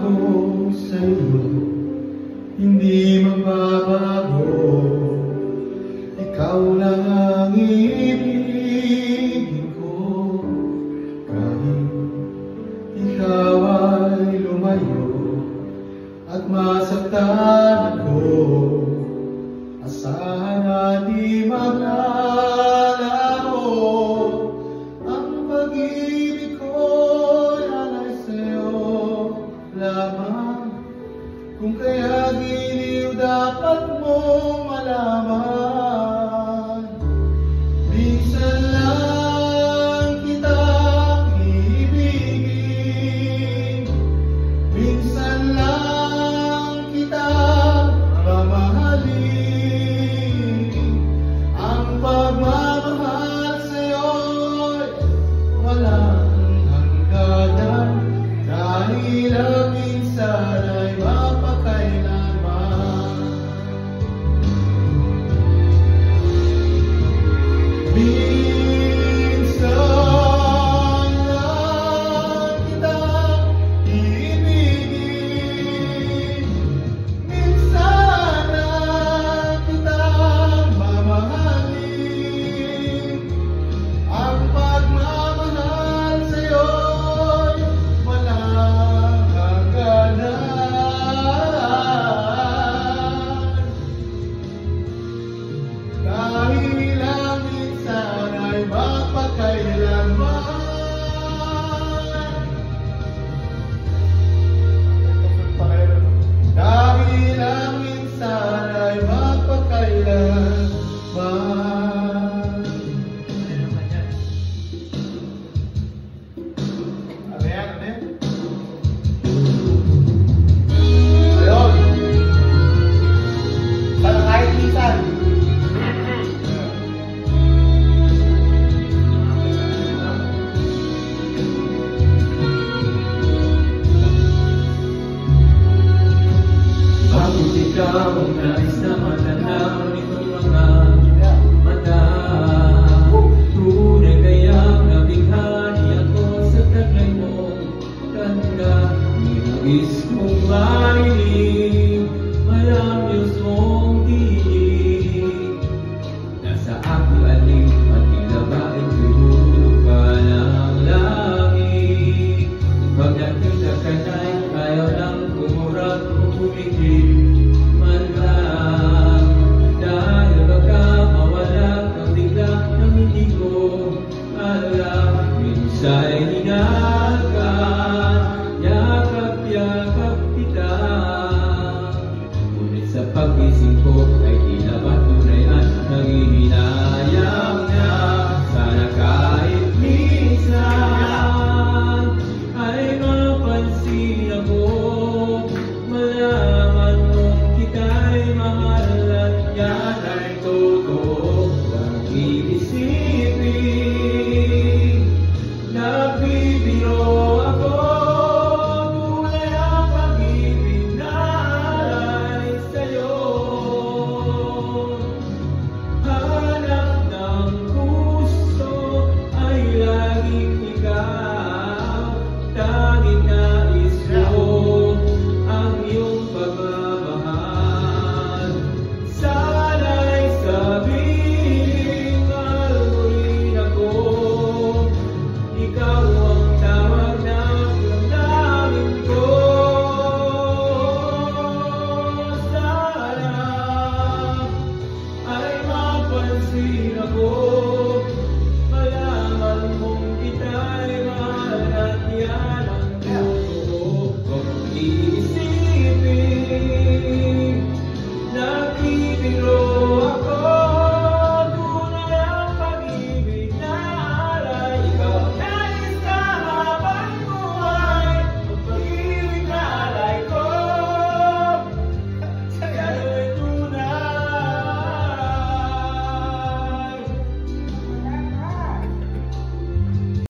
ako sa'yo, hindi magbabago. Ikaw lang ang ibigin ko, kahit ikaw ay lumayo at masaktan ako. Asahan na di maglalaho ang pag-ibig ko ay sa'yo lamang. Kung kaya giliw dapat mong malaman, minsan lang kitang ibigin, minsan lang kitang mamahalin. Ang pagmamahal sa'yo'y walang hangganan, dahil ang minsan ay mapakailanman. Minsan lang kitang ibigin, minsan lang kitang mamahalin. Ang pagmamahal sa'yo'y walang hangganan, dahil ang minsan ay mapakailanman. Dahil ang minsan ay mapakailanman. Ano yan? Ano yan? Ayun! Sana kahit minsan. Bakit ikaw ang nais na matanaw nitong mga mata? Tunay kayang nabighani ako sa taglay mong kanta. Nais kong marinig malamyos mong tinig. Nasa aki-aling at tila ba ay tuhulog ka ng langit. Pag nakita ka na'y ayaw lang kumurap o kumikip man lang. Dahil baka mawala kang bigla nang hindi ko alam. Minsan ay hinahal ka, yakap-yakap kita. Ngunit sa pag-isip ko ay tila ba tunay at nanghihinayang na. Sana kahit minsan ay mapansin ako, malaman mong kita'y mahal at yan ay totoo. Huwag iisipin